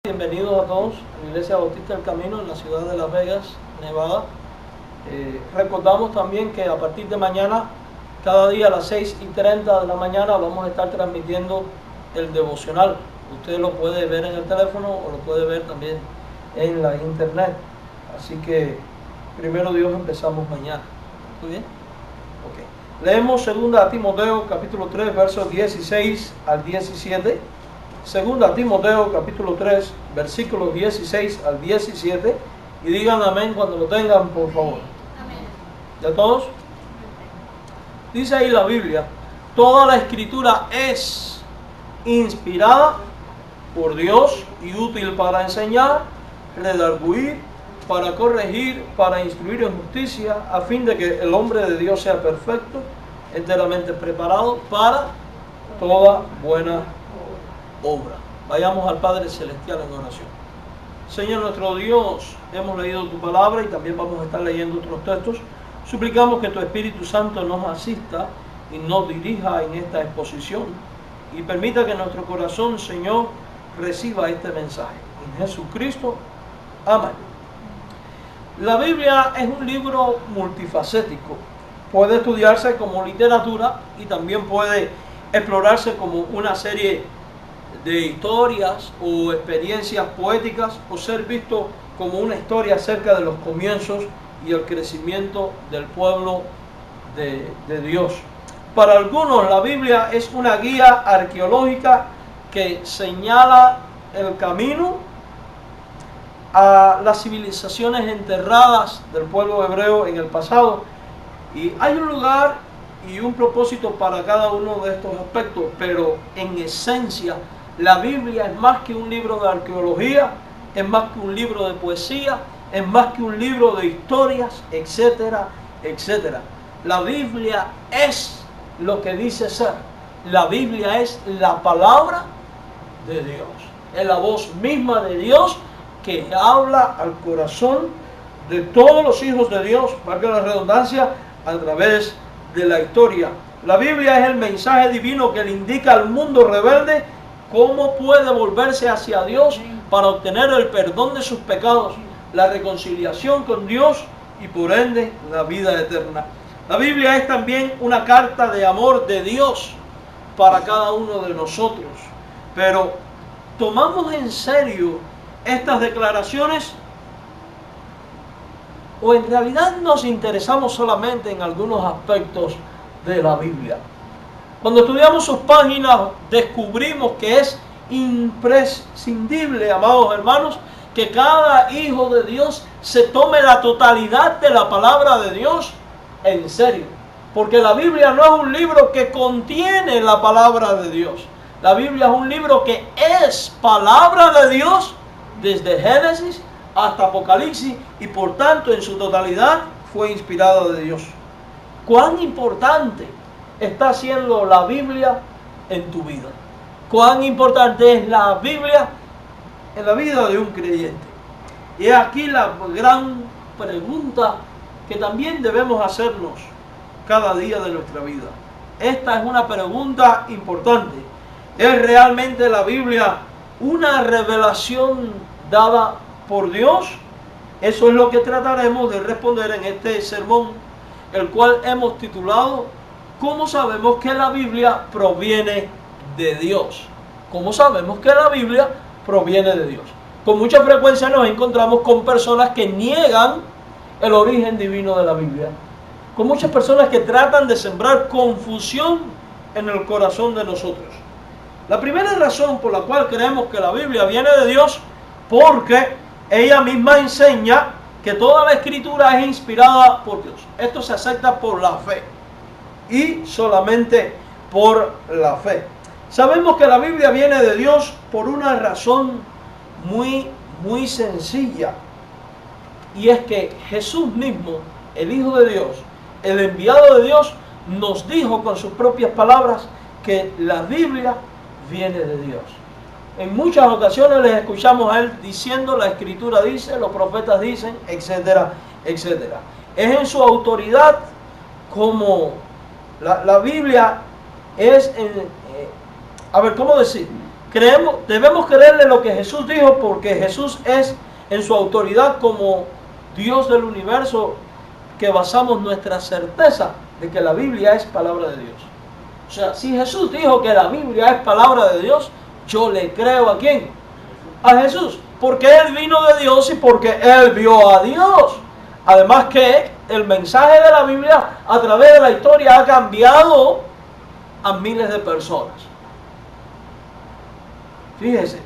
Bienvenidos a todos a la Iglesia Bautista del Camino en la ciudad de Las Vegas, Nevada. Recordamos también que a partir de mañana, cada día a las 6:30 de la mañana, vamos a estar transmitiendo el devocional. Usted lo puede ver en el teléfono o lo puede ver también en la internet. Así que, primero Dios, empezamos mañana. ¿Muy bien? Ok. Leemos 2 Timoteo capítulo 3, versos 16 al 17. 2 Timoteo capítulo 3, versículos 16 al 17, y digan amén cuando lo tengan, por favor. Amén. ¿Ya todos? Dice ahí la Biblia: toda la escritura es inspirada por Dios y útil para enseñar, redarguir, para corregir, para instruir en justicia, a fin de que el hombre de Dios sea perfecto, enteramente preparado para toda buena obra. Vayamos al Padre Celestial en oración. Señor nuestro Dios, hemos leído tu palabra y también vamos a estar leyendo otros textos. Suplicamos que tu Espíritu Santo nos asista y nos dirija en esta exposición y permita que nuestro corazón, Señor, reciba este mensaje. En Jesucristo, amén. La Biblia es un libro multifacético. Puede estudiarse como literatura y también puede explorarse como una serie de historias o experiencias poéticas, o ser visto como una historia acerca de los comienzos y el crecimiento del pueblo de Dios. Para algunos, la Biblia es una guía arqueológica que señala el camino a las civilizaciones enterradas del pueblo hebreo en el pasado. Y hay un lugar y un propósito para cada uno de estos aspectos, pero en esencia la Biblia es más que un libro de arqueología, es más que un libro de poesía, es más que un libro de historias, etcétera, etcétera. La Biblia es lo que dice ser. La Biblia es la palabra de Dios. Es la voz misma de Dios que habla al corazón de todos los hijos de Dios, valga la redundancia, a través de la historia. La Biblia es el mensaje divino que le indica al mundo rebelde cómo puede volverse hacia Dios para obtener el perdón de sus pecados, la reconciliación con Dios y por ende la vida eterna. La Biblia es también una carta de amor de Dios para cada uno de nosotros. Pero ¿tomamos en serio estas declaraciones? ¿O en realidad nos interesamos solamente en algunos aspectos de la Biblia? Cuando estudiamos sus páginas, descubrimos que es imprescindible, amados hermanos, que cada hijo de Dios se tome la totalidad de la palabra de Dios en serio. Porque la Biblia no es un libro que contiene la palabra de Dios. La Biblia es un libro que es palabra de Dios desde Génesis hasta Apocalipsis, y por tanto en su totalidad fue inspirada de Dios. ¿Cuán importante está siendo la Biblia en tu vida? ¿Cuán importante es la Biblia en la vida de un creyente? Y aquí la gran pregunta que también debemos hacernos cada día de nuestra vida. Esta es una pregunta importante. ¿Es realmente la Biblia una revelación dada por Dios? Eso es lo que trataremos de responder en este sermón, el cual hemos titulado ¿Cómo sabemos que la Biblia proviene de Dios? ¿Cómo sabemos que la Biblia proviene de Dios? Con mucha frecuencia nos encontramos con personas que niegan el origen divino de la Biblia. Con muchas personas que tratan de sembrar confusión en el corazón de nosotros. La primera razón por la cual creemos que la Biblia viene de Dios, porque ella misma enseña que toda la escritura es inspirada por Dios. Esto se acepta por la fe. Y solamente por la fe. Sabemos que la Biblia viene de Dios por una razón muy sencilla. Y es que Jesús mismo, el Hijo de Dios, el enviado de Dios, nos dijo con sus propias palabras que la Biblia viene de Dios. En muchas ocasiones les escuchamos a Él diciendo, la Escritura dice, los profetas dicen, etcétera, etcétera. Es en su autoridad como la Biblia es, ¿cómo decir? Debemos creerle lo que Jesús dijo, porque Jesús es en su autoridad como Dios del universo que basamos nuestra certeza de que la Biblia es palabra de Dios. O sea, si Jesús dijo que la Biblia es palabra de Dios, yo le creo ¿a quién? A Jesús, porque Él vino de Dios y porque Él vio a Dios. Además que el mensaje de la Biblia a través de la historia ha cambiado a miles de personas. Fíjese,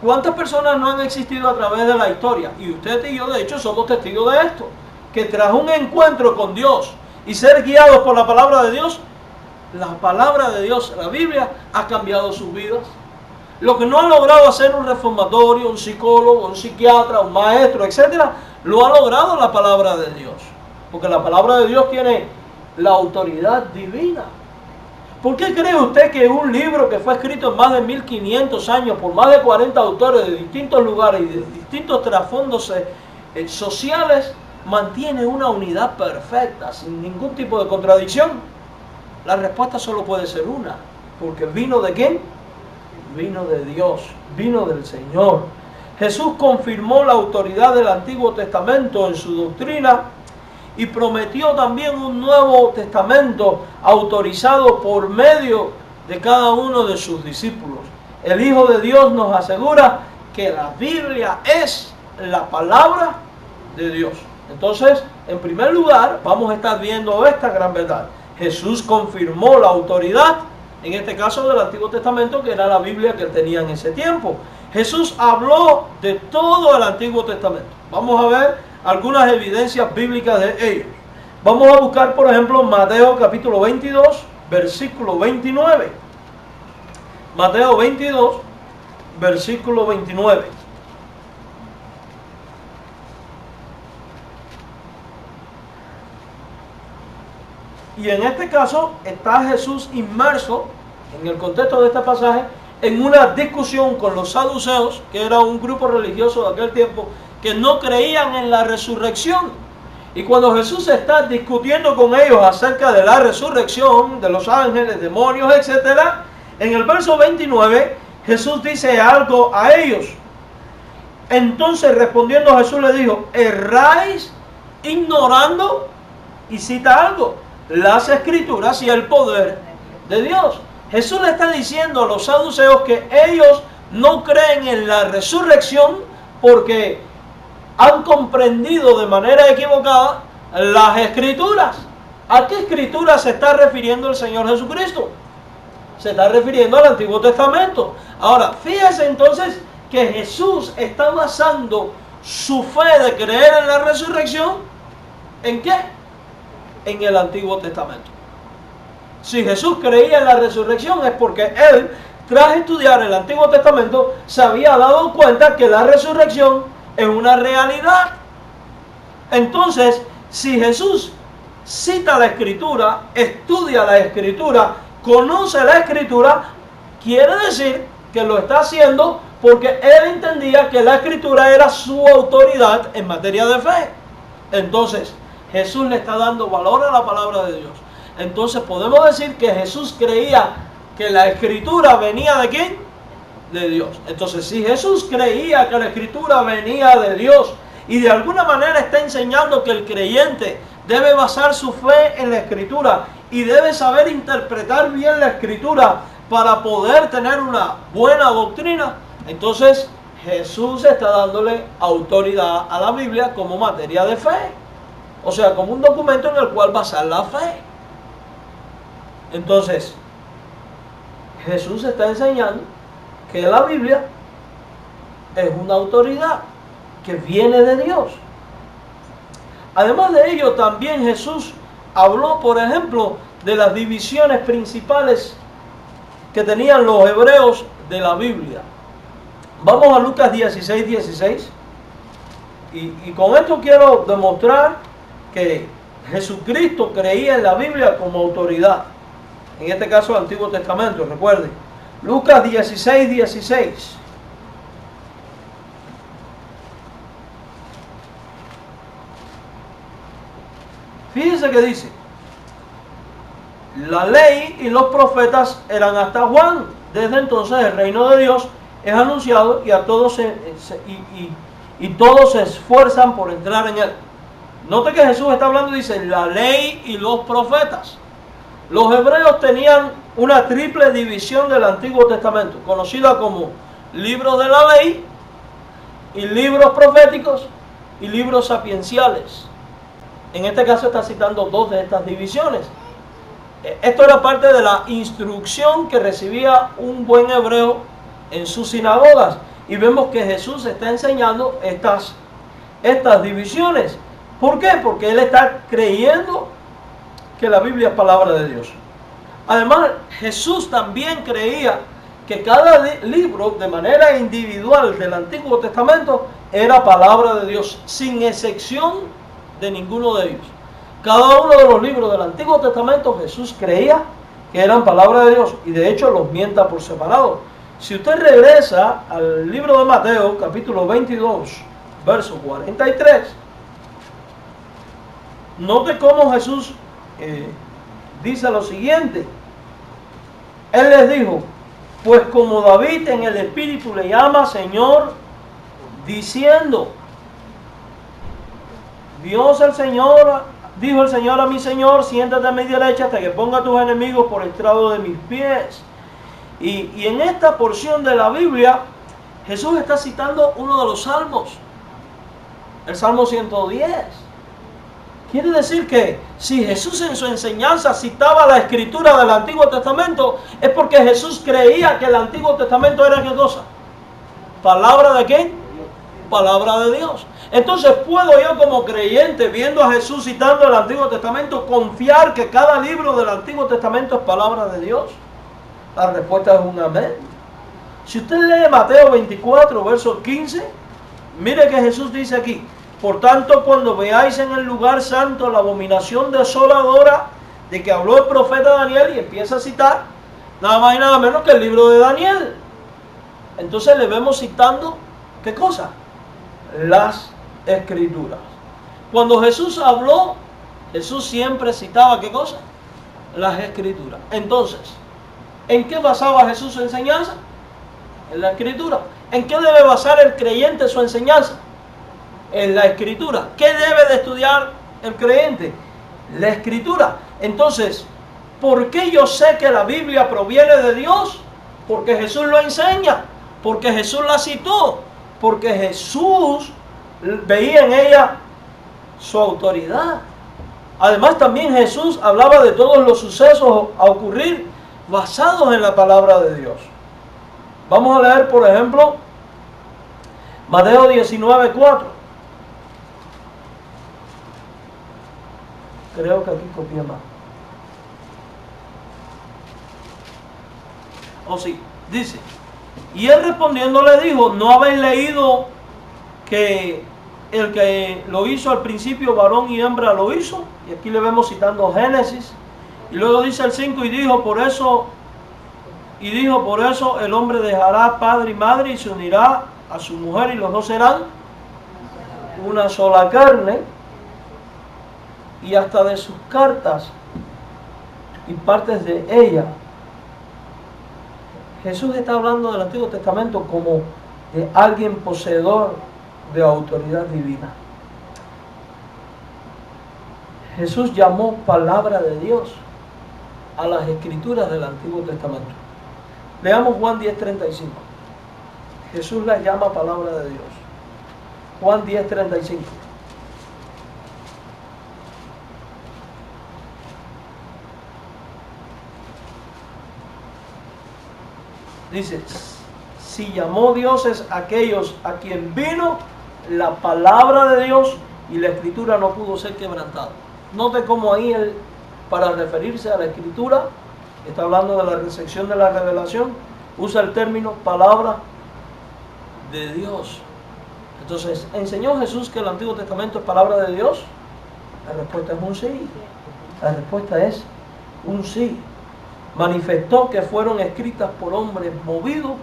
¿cuántas personas no han existido a través de la historia? Y usted y yo de hecho somos testigos de esto, que tras un encuentro con Dios y ser guiados por la palabra de Dios, la palabra de Dios, la Biblia, ha cambiado sus vidas. Lo que no ha logrado hacer un reformatorio, un psicólogo, un psiquiatra, un maestro, etc., lo ha logrado la palabra de Dios. Porque la palabra de Dios tiene la autoridad divina. ¿Por qué cree usted que un libro que fue escrito en más de 1500 años por más de 40 autores de distintos lugares y de distintos trasfondos sociales mantiene una unidad perfecta, sin ningún tipo de contradicción? La respuesta solo puede ser una, porque ¿vino de quién? Vino de Dios, vino del Señor. Jesús confirmó la autoridad del Antiguo Testamento en su doctrina y prometió también un Nuevo Testamento autorizado por medio de cada uno de sus discípulos. El Hijo de Dios nos asegura que la Biblia es la palabra de Dios. Entonces, en primer lugar, vamos a estar viendo esta gran verdad. Jesús confirmó la autoridad, en este caso del Antiguo Testamento, que era la Biblia que él tenía en ese tiempo. Jesús habló de todo el Antiguo Testamento. Vamos a ver algunas evidencias bíblicas de ellos. Vamos a buscar, por ejemplo, Mateo capítulo 22, versículo 29. Mateo 22, versículo 29. Y en este caso está Jesús inmerso, en el contexto de este pasaje, en una discusión con los saduceos, que era un grupo religioso de aquel tiempo, que no creían en la resurrección. Y cuando Jesús está discutiendo con ellos acerca de la resurrección, de los ángeles, demonios, etc., en el verso 29, Jesús dice algo a ellos. Entonces respondiendo Jesús le dijo, ¿erráis ignorando? Y cita algo, las Escrituras y el poder de Dios. Jesús le está diciendo a los saduceos que ellos no creen en la resurrección porque han comprendido de manera equivocada las Escrituras. ¿A qué Escrituras se está refiriendo el Señor Jesucristo? Se está refiriendo al Antiguo Testamento. Ahora, fíjese entonces que Jesús está basando su fe de creer en la resurrección, ¿en qué? En el Antiguo Testamento. Si Jesús creía en la resurrección es porque Él, tras estudiar el Antiguo Testamento, se había dado cuenta que la resurrección es una realidad. Entonces, si Jesús cita la Escritura, estudia la Escritura, conoce la Escritura, quiere decir que lo está haciendo porque Él entendía que la Escritura era su autoridad en materia de fe. Entonces, Jesús le está dando valor a la palabra de Dios. Entonces podemos decir que Jesús creía que la Escritura venía ¿de quién? De Dios. Entonces si Jesús creía que la Escritura venía de Dios y de alguna manera está enseñando que el creyente debe basar su fe en la Escritura y debe saber interpretar bien la Escritura para poder tener una buena doctrina, entonces Jesús está dándole autoridad a la Biblia como materia de fe. O sea, como un documento en el cual basar la fe. Entonces, Jesús está enseñando que la Biblia es una autoridad que viene de Dios. Además de ello, también Jesús habló, por ejemplo, de las divisiones principales que tenían los hebreos de la Biblia. Vamos a Lucas 16, 16. Y con esto quiero demostrar que Jesucristo creía en la Biblia como autoridad. En este caso el Antiguo Testamento, recuerden. Lucas 16, 16. Fíjense que dice, la ley y los profetas eran hasta Juan. desde entonces el reino de Dios es anunciado y a todos todos se esfuerzan por entrar en él. Note que Jesús está hablando y dice la ley y los profetas. Los hebreos tenían una triple división del Antiguo Testamento, conocida como libros de la ley, y libros proféticos y libros sapienciales. En este caso está citando dos de estas divisiones. Esto era parte de la instrucción que recibía un buen hebreo en sus sinagogas. Y vemos que Jesús está enseñando estas divisiones. ¿Por qué? Porque Él está creyendo que la Biblia es palabra de Dios. Además, Jesús también creía que cada libro, de manera individual del Antiguo Testamento, era palabra de Dios, sin excepción de ninguno de ellos. Cada uno de los libros del Antiguo Testamento Jesús creía que eran palabra de Dios, y de hecho los mienta por separado. Si usted regresa al libro de Mateo, capítulo 22, verso 43, note cómo Jesús dice lo siguiente. Él les dijo: pues como David en el Espíritu le llama Señor, diciendo, dijo el Señor a mi Señor, siéntate a mi derecha hasta que ponga a tus enemigos por estrado de mis pies. Y en esta porción de la Biblia, Jesús está citando uno de los salmos, el Salmo 110. Quiere decir que si Jesús en su enseñanza citaba la escritura del Antiguo Testamento, es porque Jesús creía que el Antiguo Testamento era ¿qué cosa? ¿Palabra de qué? Palabra de Dios. Entonces, ¿puedo yo como creyente, viendo a Jesús citando el Antiguo Testamento, confiar que cada libro del Antiguo Testamento es palabra de Dios? La respuesta es un amén. Si usted lee Mateo 24, verso 15, mire que Jesús dice aquí: por tanto, cuando veáis en el lugar santo la abominación desoladora de que habló el profeta Daniel, y empieza a citar nada más y nada menos que el libro de Daniel. Entonces le vemos citando, ¿qué cosa? Las escrituras. Cuando Jesús habló, Jesús siempre citaba, ¿qué cosa? Las escrituras. Entonces, ¿en qué basaba Jesús su enseñanza? En la escritura. ¿En qué debe basar el creyente su enseñanza? En la escritura. ¿Qué debe de estudiar el creyente? La escritura. Entonces, ¿por qué yo sé que la Biblia proviene de Dios? Porque Jesús lo enseña, porque Jesús la citó, porque Jesús veía en ella su autoridad. Además, también Jesús hablaba de todos los sucesos a ocurrir basados en la palabra de Dios. Vamos a leer, por ejemplo, Mateo 19:4. Creo que aquí copié más. Oh sí, dice: y él respondiendo le dijo: ¿no habéis leído que el que lo hizo al principio, varón y hembra lo hizo? Y aquí le vemos citando Génesis. Y luego dice el 5: y dijo por eso el hombre dejará padre y madre y se unirá a su mujer, y los dos serán una sola carne. Y hasta de sus cartas y partes de ella. Jesús está hablando del Antiguo Testamento como de alguien poseedor de autoridad divina. Jesús llamó palabra de Dios a las escrituras del Antiguo Testamento. Leamos Juan 10:35. Jesús las llama palabra de Dios. Juan 10:35. Dice: si llamó dioses aquellos a quien vino la palabra de Dios, y la escritura no pudo ser quebrantada. Note cómo ahí él, para referirse a la escritura, está hablando de la recepción de la revelación, usa el término palabra de Dios. Entonces, ¿enseñó Jesús que el Antiguo Testamento es palabra de Dios? La respuesta es un sí. La respuesta es un sí. Manifestó que fueron escritas por hombres movidos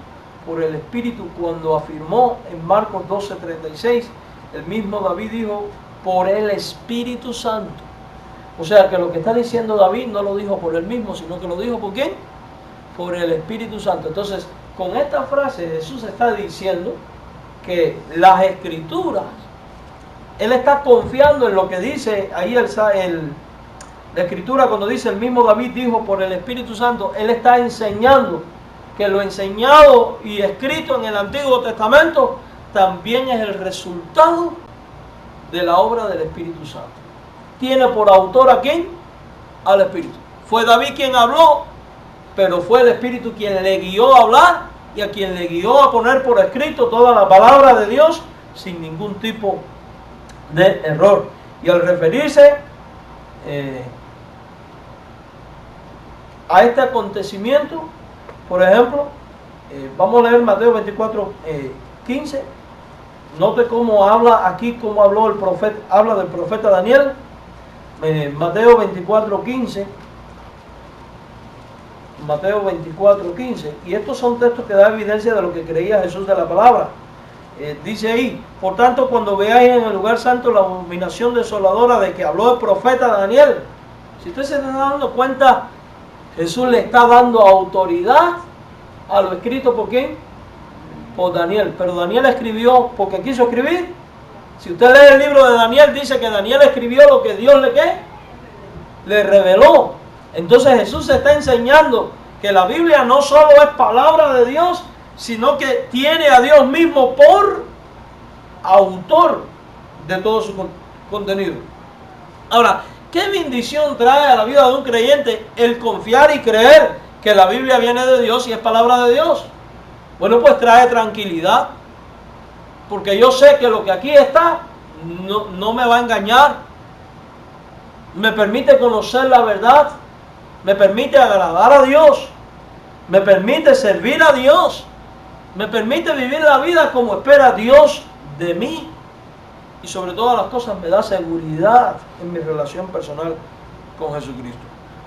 por el Espíritu, cuando afirmó en Marcos 12:36, el mismo David dijo: por el Espíritu Santo. O sea que lo que está diciendo David no lo dijo por él mismo, sino que lo dijo ¿por quién? por el Espíritu Santo. Entonces, con esta frase Jesús está diciendo que las Escrituras, Él está confiando en lo que dice ahí la Escritura, cuando dice el mismo David dijo por el Espíritu Santo, Él está enseñando que lo enseñado y escrito en el Antiguo Testamento también es el resultado de la obra del Espíritu Santo. ¿Tiene por autor a quién? Al Espíritu. Fue David quien habló, pero fue el Espíritu quien le guió a hablar y a quien le guió a poner por escrito toda la palabra de Dios sin ningún tipo de error. Y al referirse a este acontecimiento, por ejemplo, vamos a leer Mateo 24, 15. Note cómo habla aquí, cómo habló el profeta, habla del profeta Daniel. Mateo 24, 15. Mateo 24, 15. Y estos son textos que dan evidencia de lo que creía Jesús de la palabra. Dice ahí, por tanto, cuando veáis en el lugar santo la abominación desoladora de que habló el profeta Daniel. Si usted se está dando cuenta, Jesús le está dando autoridad a lo escrito por quién, por Daniel. Pero Daniel escribió porque quiso escribir. Si usted lee el libro de Daniel, dice que Daniel escribió lo que Dios le reveló. Entonces Jesús está enseñando que la Biblia no solo es palabra de Dios, sino que tiene a Dios mismo por autor de todo su contenido. Ahora, ¿qué bendición trae a la vida de un creyente el confiar y creer que la Biblia viene de Dios y es palabra de Dios? Bueno, pues trae tranquilidad, porque yo sé que lo que aquí está no me va a engañar, me permite conocer la verdad, me permite agradar a Dios, me permite servir a Dios, me permite vivir la vida como espera Dios de mí, y sobre todas las cosas me da seguridad en mi relación personal con Jesucristo.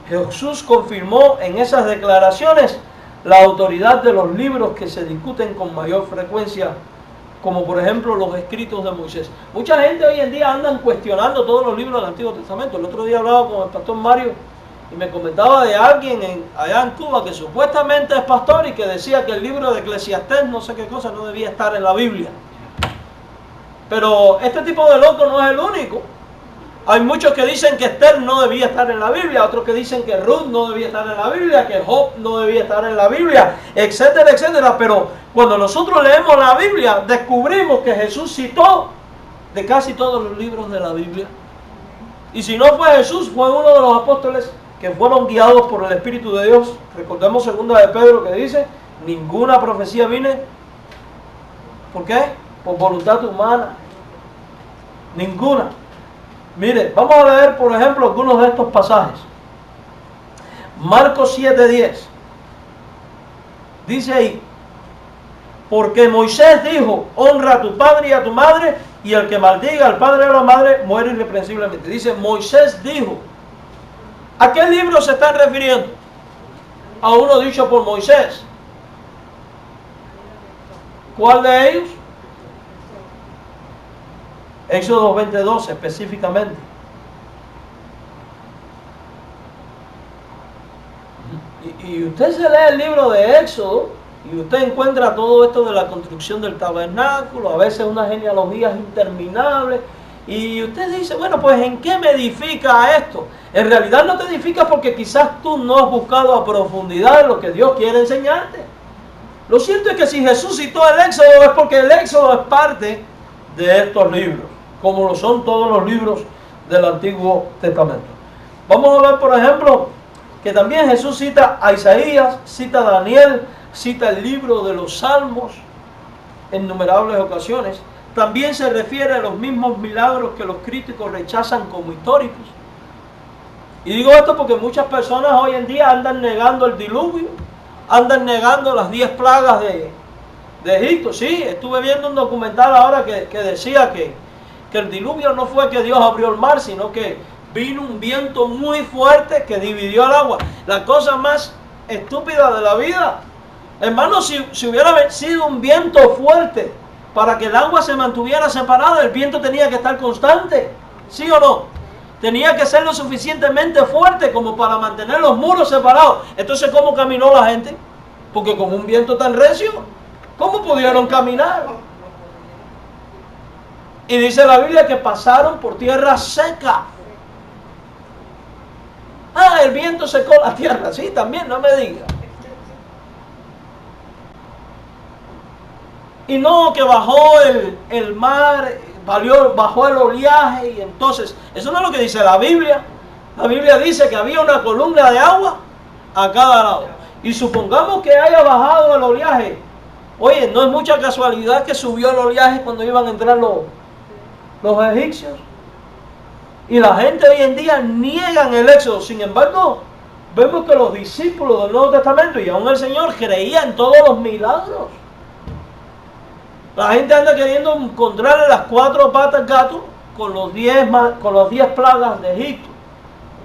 Jesús confirmó en esas declaraciones la autoridad de los libros que se discuten con mayor frecuencia, como por ejemplo los escritos de Moisés. Mucha gente hoy en día andan cuestionando todos los libros del Antiguo Testamento. El otro día hablaba con el pastor Mario y me comentaba de alguien allá en Cuba que supuestamente es pastor y que decía que el libro de Eclesiastés, no sé qué cosa, no debía estar en la Biblia. Pero este tipo de loco no es el único. Hay muchos que dicen que Esther no debía estar en la Biblia, otros que dicen que Ruth no debía estar en la Biblia, que Job no debía estar en la Biblia, etcétera, etcétera. Pero cuando nosotros leemos la Biblia, descubrimos que Jesús citó de casi todos los libros de la Biblia. Y si no fue Jesús, fue uno de los apóstoles que fueron guiados por el Espíritu de Dios. Recordemos 2 de Pedro que dice, ninguna profecía viene, ¿por qué? Por voluntad humana. Ninguna. Mire, vamos a leer por ejemplo algunos de estos pasajes. Marcos 7:10. Dice ahí, porque Moisés dijo, honra a tu padre y a tu madre, y el que maldiga al padre o a la madre muere irreprensiblemente. Dice, Moisés dijo. ¿A qué libro se están refiriendo? A uno dicho por Moisés. ¿Cuál de ellos? Éxodo 20:12 específicamente. Y usted se lee el libro de Éxodo y usted encuentra todo esto de la construcción del tabernáculo, a veces unas genealogías interminables, y usted dice, bueno, pues ¿en qué me edifica esto? En realidad no te edifica porque quizás tú no has buscado a profundidad lo que Dios quiere enseñarte. Lo cierto es que si Jesús citó el Éxodo es porque el Éxodo es parte de estos libros, como lo son todos los libros del Antiguo Testamento. Vamos a ver, por ejemplo, que también Jesús cita a Isaías, cita a Daniel, cita el libro de los Salmos en innumerables ocasiones. También se refiere a los mismos milagros que los críticos rechazan como históricos. Y digo esto porque muchas personas hoy en día andan negando el diluvio, andan negando las 10 plagas de Egipto. Sí, estuve viendo un documental ahora que decía que el diluvio no fue que Dios abrió el mar, sino que vino un viento muy fuerte que dividió el agua. La cosa más estúpida de la vida. Hermano, si hubiera sido un viento fuerte para que el agua se mantuviera separada, el viento tenía que estar constante. ¿Sí o no? tenía que ser lo suficientemente fuerte como para mantener los muros separados. Entonces, ¿cómo caminó la gente? Porque con un viento tan recio, ¿cómo pudieron caminar? Y dice la Biblia que pasaron por tierra seca. Ah, el viento secó la tierra. Sí, también, no me diga. Y no, que bajó el mar, bajó el oleaje, y entonces, eso no es lo que dice la Biblia. La Biblia dice que había una columna de agua a cada lado. Y supongamos que haya bajado el oleaje. Oye, no es mucha casualidad que subió el oleaje cuando iban a entrar los egipcios. Y la gente hoy en día niegan el éxodo. Sin embargo, vemos que los discípulos del Nuevo Testamento y aún el Señor creían en todos los milagros. La gente anda queriendo encontrarle las 4 patas al gato con los 10 plagas de Egipto.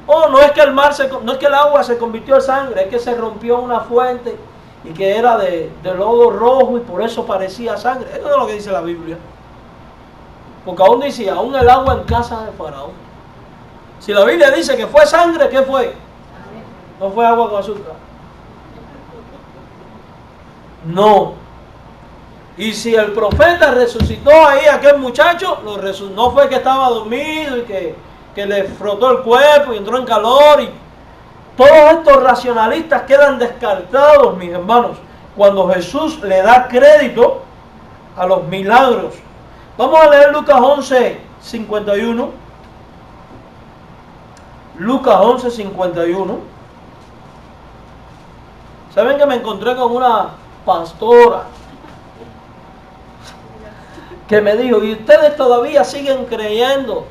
Oh, no es que no es que el agua se convirtió en sangre, es que se rompió una fuente y que era de lodo rojo y por eso parecía sangre. Eso no es lo que dice la Biblia. Porque aún dice, aún el agua en casa de Faraón. Si la Biblia dice que fue sangre, ¿qué fue? No fue agua con azúcar. No. Y si el profeta resucitó ahí a aquel muchacho, no fue que estaba dormido y que le frotó el cuerpo y entró en calor. Y todos estos racionalistas quedan descartados, mis hermanos, cuando Jesús le da crédito a los milagros. Vamos a leer Lucas 11, 51. Lucas 11, 51. ¿Saben que me encontré con una pastora que me dijo, y ustedes todavía siguen creyendo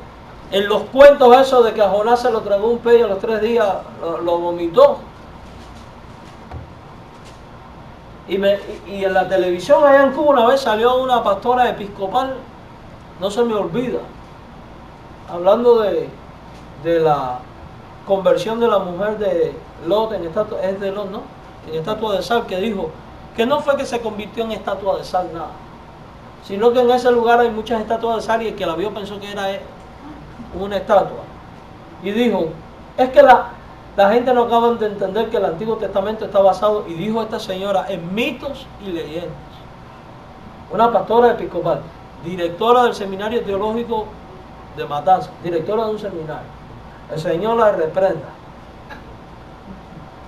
en los cuentos esos de que a Jonás se lo tragó un pez y a los 3 días lo vomitó? Y en la televisión allá en Cuba una vez salió una pastora episcopal, no se me olvida, hablando de la conversión de la mujer de Lot en estatua, es de Lot, ¿no? En estatua de sal, que dijo que no fue que se convirtió en estatua de sal, nada, sino que en ese lugar hay muchas estatuas de sal y el que la vio pensó que era una estatua. Y dijo, es que la gente no acaba de entender que el Antiguo Testamento está basado, y dijo esta señora, en mitos y leyendas. Una pastora episcopal, directora del Seminario Teológico de Matanzas, directora de un seminario. El Señor la reprenda.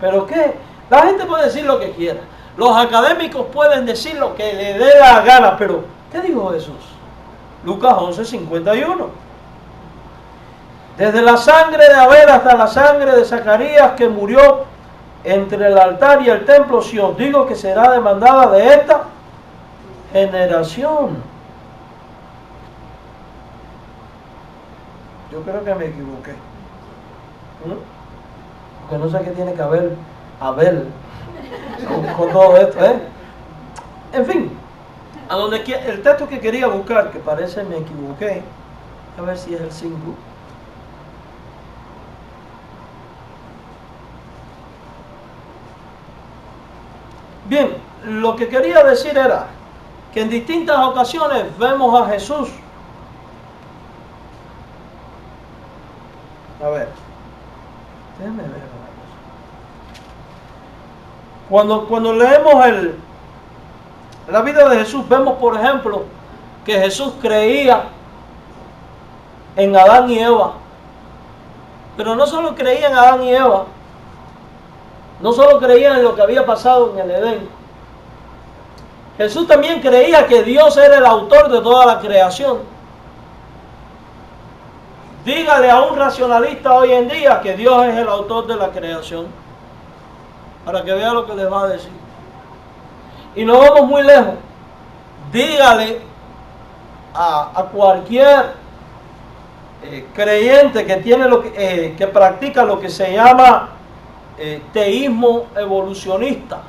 ¿Pero qué? La gente puede decir lo que quiera. Los académicos pueden decir lo que le dé la gana, pero ¿qué dijo Jesús? Lucas 11, 51. Desde la sangre de Abel hasta la sangre de Zacarías, que murió entre el altar y el templo, si os digo que será demandada de esta generación. Yo creo que me equivoqué. Porque no sé qué tiene que ver Abel con todo esto, ¿eh? En fin, el texto que quería buscar, que parece me equivoqué, a ver si es el 5. Bien, lo que quería decir era que en distintas ocasiones vemos a Jesús. A ver, déjenme ver una cosa. Cuando leemos la vida de Jesús, vemos, por ejemplo, que Jesús creía en Adán y Eva. Pero no solo creía en Adán y Eva, no solo creía en lo que había pasado en el Edén. Jesús también creía que Dios era el autor de toda la creación. Dígale a un racionalista hoy en día que Dios es el autor de la creación, para que vea lo que les va a decir. Y no vamos muy lejos. Dígale a cualquier creyente que tiene que practica lo que se llama teísmo evolucionista,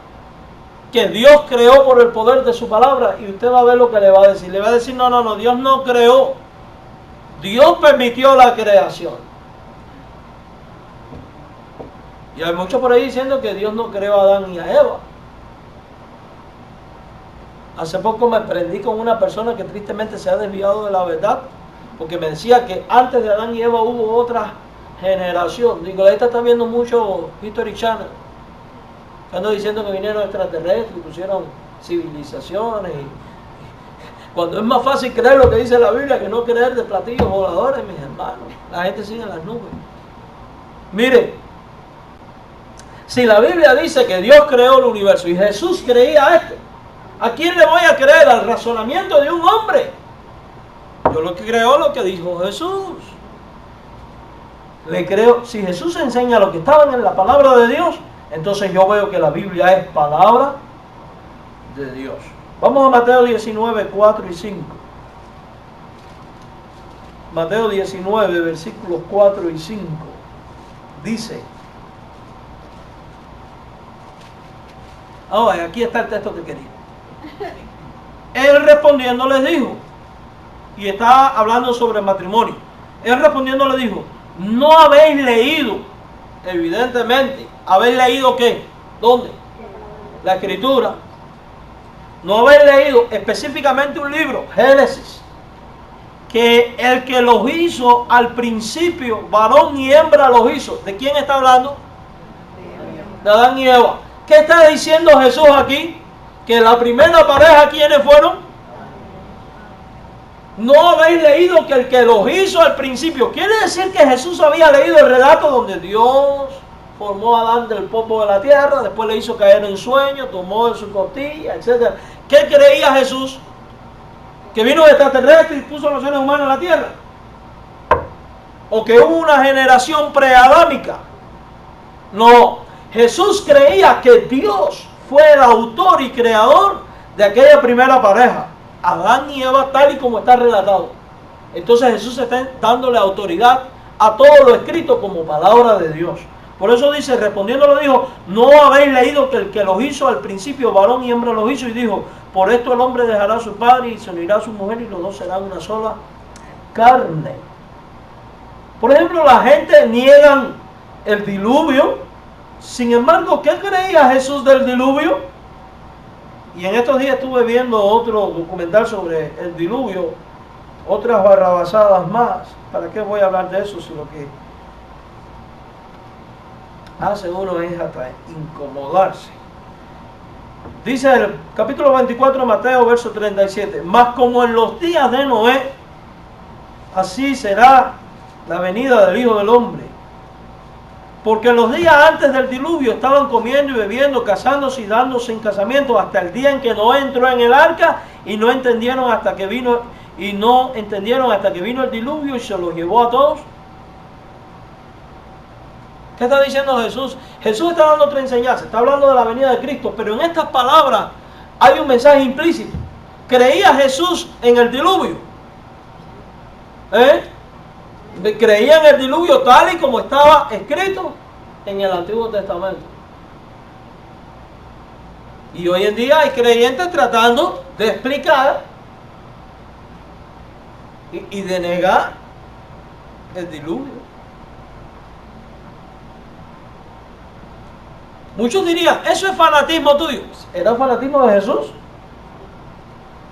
que Dios creó por el poder de su palabra, y usted va a ver lo que le va a decir. Le va a decir, no, Dios no creó. Dios permitió la creación. Y hay muchos por ahí diciendo que Dios no creó a Adán y a Eva. Hace poco me prendí con una persona que tristemente se ha desviado de la verdad, porque me decía que antes de Adán y Eva hubo otra generación. Digo, esta está viendo mucho History Channel. Ando diciendo que vinieron extraterrestres y pusieron civilizaciones. Cuando es más fácil creer lo que dice la Biblia que no creer de platillos voladores, mis hermanos. La gente sigue en las nubes. Mire, si la Biblia dice que Dios creó el universo y Jesús creía esto, ¿a quién le voy a creer? ¿Al razonamiento de un hombre? Yo lo que creo lo que dijo Jesús. Le creo, si Jesús enseña lo que estaba en la palabra de Dios, entonces yo veo que la Biblia es palabra de Dios. Vamos a Mateo 19, 4 y 5. Mateo 19, versículos 4 y 5. Dice, ahora aquí está el texto que quería. Él respondiendo les dijo, y está hablando sobre el matrimonio. Él respondiendo le dijo, no habéis leído, evidentemente, ¿habéis leído qué? ¿Dónde? La Escritura. No habéis leído específicamente un libro, Génesis, que el que los hizo al principio, varón y hembra los hizo. ¿De quién está hablando? De Adán y Eva. ¿Qué está diciendo Jesús aquí? Que la primera pareja, ¿quiénes fueron? No habéis leído que el que los hizo al principio. Quiere decir que Jesús había leído el relato donde Dios formó a Adán del polvo de la tierra, después le hizo caer en sueño, tomó de su costilla, etc. ¿Qué creía Jesús? ¿Que vino de extraterrestre y puso los seres humanos en la tierra? ¿O que hubo una generación preadámica? No, Jesús creía que Dios fue el autor y creador de aquella primera pareja, Adán y Eva, tal y como está relatado. Entonces Jesús está dándole autoridad a todo lo escrito como palabra de Dios. Por eso dice, respondiendo le dijo, no habéis leído que el que los hizo al principio, varón y hembra los hizo, y dijo, por esto el hombre dejará a su padre y se unirá a su mujer y los dos serán una sola carne. Por ejemplo, la gente niegan el diluvio. Sin embargo, ¿qué creía Jesús del diluvio? Y en estos días estuve viendo otro documental sobre el diluvio, otras barrabasadas más. ¿Para qué voy a hablar de eso si lo que hace uno es hasta incomodarse? Dice el capítulo 24 de Mateo, verso 37, mas como en los días de Noé, así será la venida del Hijo del Hombre. Porque en los días antes del diluvio estaban comiendo y bebiendo, casándose y dándose en casamiento, hasta el día en que Noé entró en el arca, y no entendieron hasta que vino el diluvio y se los llevó a todos. ¿Qué está diciendo Jesús? Jesús está dando otra enseñanza, está hablando de la venida de Cristo, pero en estas palabras hay un mensaje implícito. ¿Creía Jesús en el diluvio? Creía en el diluvio tal y como estaba escrito en el Antiguo Testamento. Y hoy en día hay creyentes tratando de explicar y de negar el diluvio. Muchos dirían, eso es fanatismo tuyo. ¿Era fanatismo de Jesús?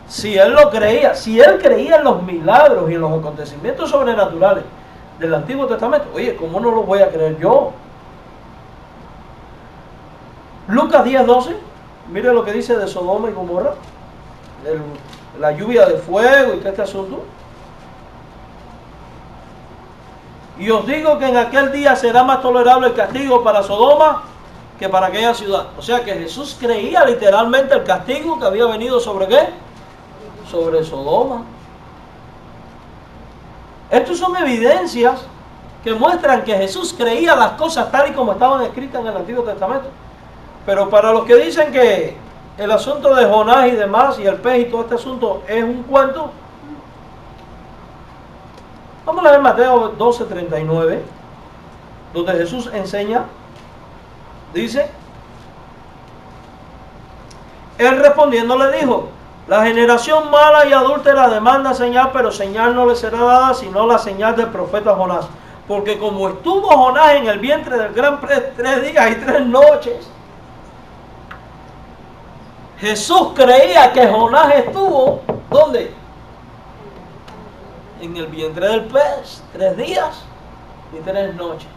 Si él lo creía, si él creía en los milagros y en los acontecimientos sobrenaturales del Antiguo Testamento, oye, ¿cómo no lo voy a creer yo? Lucas 10:12, mire lo que dice de Sodoma y Gomorra, la lluvia de fuego y todo este asunto. Y os digo que en aquel día será más tolerable el castigo para Sodoma que para aquella ciudad. O sea que Jesús creía literalmente el castigo que había venido sobre ¿qué? Sobre Sodoma. Estas son evidencias que muestran que Jesús creía las cosas tal y como estaban escritas en el Antiguo Testamento. Pero para los que dicen que el asunto de Jonás y demás y el pez y todo este asunto es un cuento, vamos a leer Mateo 12:39, donde Jesús enseña. Dice, él respondiendo le dijo, la generación mala y adúltera demanda señal, pero señal no le será dada sino la señal del profeta Jonás. Porque como estuvo Jonás en el vientre del gran pez 3 días y 3 noches, Jesús creía que Jonás estuvo, ¿dónde? en el vientre del pez 3 días y 3 noches.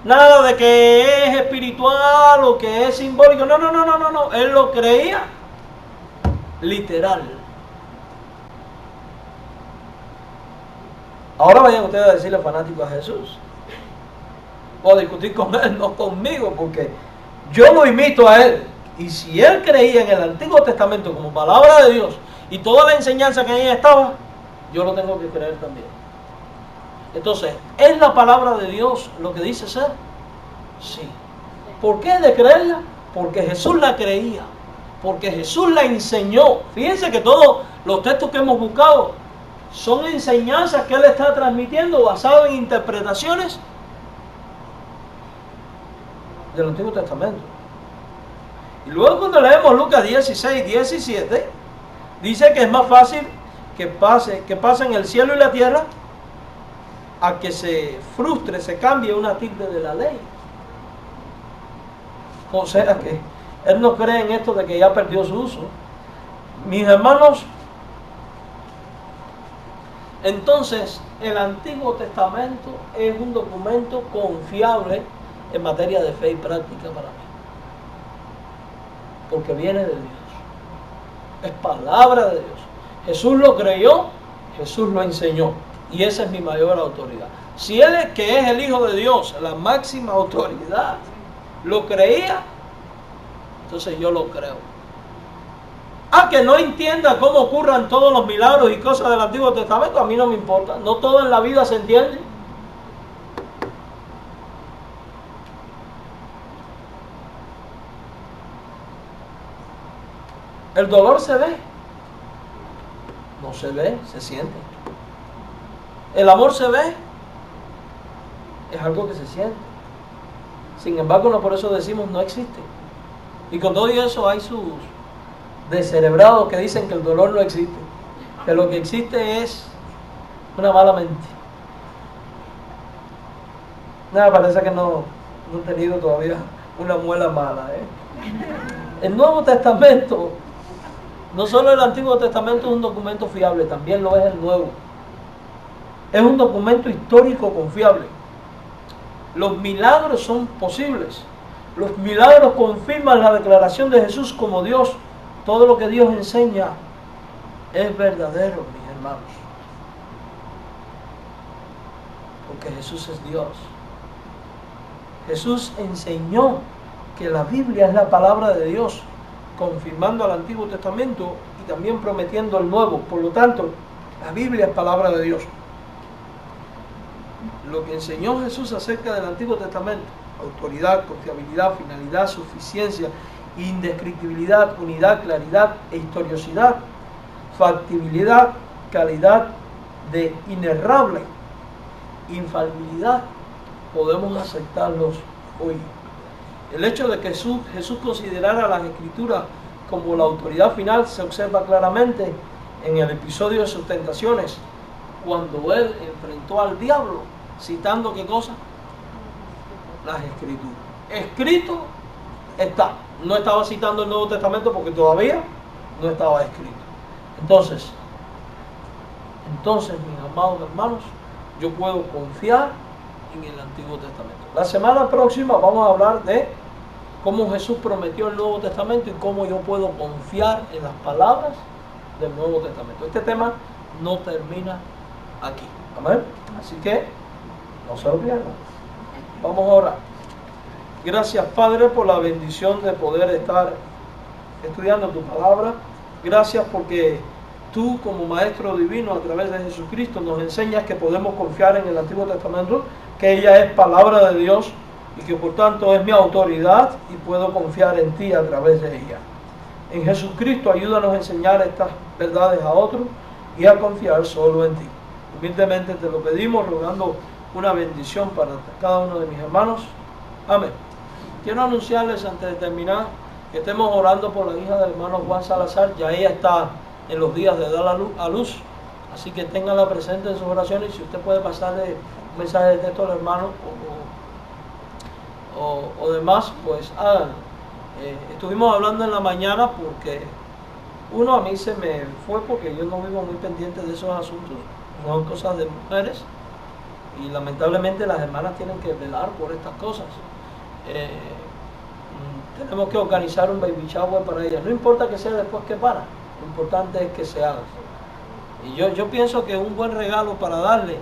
Nada de que es espiritual o que es simbólico. No. Él lo creía literal. Ahora vayan ustedes a decirle fanático a Jesús. O a discutir con él, no conmigo, porque yo lo imito a él. Y si él creía en el Antiguo Testamento como palabra de Dios y toda la enseñanza que en ella estaba, yo lo tengo que creer también. Entonces, ¿es la palabra de Dios lo que dice ser? Sí. ¿Por qué de creerla? Porque Jesús la creía. Porque Jesús la enseñó. Fíjense que todos los textos que hemos buscado son enseñanzas que Él está transmitiendo basadas en interpretaciones del Antiguo Testamento. Y luego cuando leemos Lucas 16, 17, dice que es más fácil que pase en el cielo y la tierra a que se frustre, se cambie una tilde de la ley. O sea que Él no cree en esto de que ya perdió su uso. Mis hermanos, entonces el Antiguo Testamento es un documento confiable en materia de fe y práctica para mí. Porque viene de Dios. Es palabra de Dios. Jesús lo creyó, Jesús lo enseñó. Y esa es mi mayor autoridad. Si Él es que es el Hijo de Dios, la máxima autoridad, lo creía, entonces yo lo creo. Que no entienda cómo ocurran todos los milagros y cosas del Antiguo Testamento, a mí no me importa. No todo en la vida se entiende. ¿El dolor se ve? No se ve, se siente. ¿El amor se ve? Es algo que se siente. Sin embargo, no por eso decimos no existe. Y con todo eso hay sus descerebrados que dicen que el dolor no existe. Que lo que existe es una mala mente. Nada, parece que no he tenido todavía una muela mala. El Nuevo Testamento, no solo el Antiguo Testamento es un documento fiable, también lo es el Nuevo. Es un documento histórico confiable. Los milagros son posibles. Los milagros confirman la declaración de Jesús como Dios. Todo lo que Dios enseña es verdadero, mis hermanos. Porque Jesús es Dios. Jesús enseñó que la Biblia es la palabra de Dios, confirmando al Antiguo Testamento y también prometiendo el Nuevo. Por lo tanto, la Biblia es palabra de Dios. Lo que enseñó Jesús acerca del Antiguo Testamento: autoridad, confiabilidad, finalidad, suficiencia, indescriptibilidad, unidad, claridad e historicidad, factibilidad, calidad de inerrable, infalibilidad, podemos aceptarlos hoy. El hecho de que Jesús considerara las Escrituras como la autoridad final se observa claramente en el episodio de sus tentaciones, cuando Él enfrentó al diablo, citando ¿qué cosa? Las Escrituras. Escrito está. No estaba citando el Nuevo Testamento porque todavía no estaba escrito. Entonces, mis amados hermanos, yo puedo confiar en el Antiguo Testamento. La semana próxima vamos a hablar de cómo Jesús prometió el Nuevo Testamento y cómo yo puedo confiar en las palabras del Nuevo Testamento. Este tema no termina aquí. Amén. Así que no se lo pierdan. Vamos a orar. Gracias, Padre, por la bendición de poder estar estudiando tu palabra. Gracias porque tú, como Maestro Divino, a través de Jesucristo, nos enseñas que podemos confiar en el Antiguo Testamento, que ella es palabra de Dios y que por tanto es mi autoridad y puedo confiar en ti a través de ella. En Jesucristo ayúdanos a enseñar estas verdades a otros y a confiar solo en ti. Humildemente te lo pedimos, rogando una bendición para cada uno de mis hermanos. Amén. Quiero anunciarles antes de terminar que estemos orando por la hija del hermano Juan Salazar. Ya ella está en los días de dar a luz, así que ténganla presente en sus oraciones. Y si usted puede pasarle un mensaje de texto al hermano o demás, pues háganlo. Estuvimos hablando en la mañana porque Uno, a mí se me fue porque yo no vivo muy pendiente de esos asuntos, son cosas de mujeres y lamentablemente las hermanas tienen que velar por estas cosas. Tenemos que organizar un baby shower para ellas, no importa que sea después que para, lo importante es que se haga. Y yo pienso que un buen regalo para darle,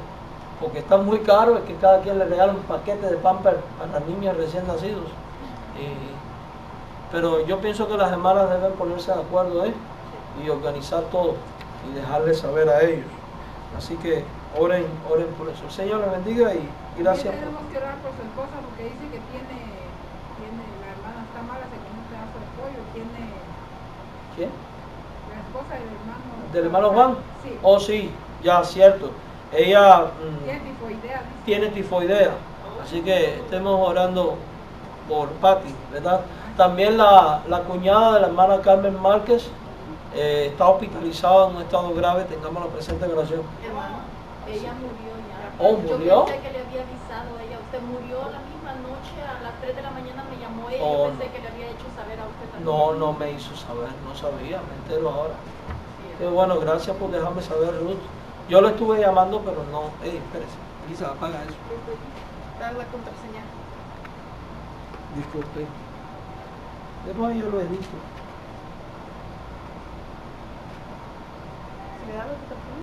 porque está muy caro, es que cada quien le regala un paquete de Pampers a las niñas recién nacidos. Pero yo pienso que las hermanas deben ponerse de acuerdo y organizar todo y dejarles saber a ellos. Así que oren por eso. El Señor les bendiga y gracias. Tenemos que orar por su esposa porque dice que tiene la hermana está mala, se comió un pedazo de pollo, ¿Quién? la esposa del hermano. ¿Del hermano Juan? Sí. Oh, sí, ya, cierto. Ella Tiene tifoidea. tiene tifoidea. Así que estemos orando por Patti, ¿verdad? También la cuñada de la hermana Carmen Márquez está hospitalizada en un estado grave, tengámoslo presente en oración. Hermano, ella murió ya. Oh, ¿murió? Yo pensé que le había avisado a ella. Usted murió la misma noche, a las 3 de la mañana me llamó ella. Oh, Yo pensé que le había hecho saber a usted también. No me hizo saber, no sabía, me entero ahora. Qué bueno, gracias por dejarme saber, Ruth. Yo lo estuve llamando, pero no. Espérese, Elisa, apaga eso. Dar la contraseña. Disculpe. Después yo lo edito. ¿Se me da lo que te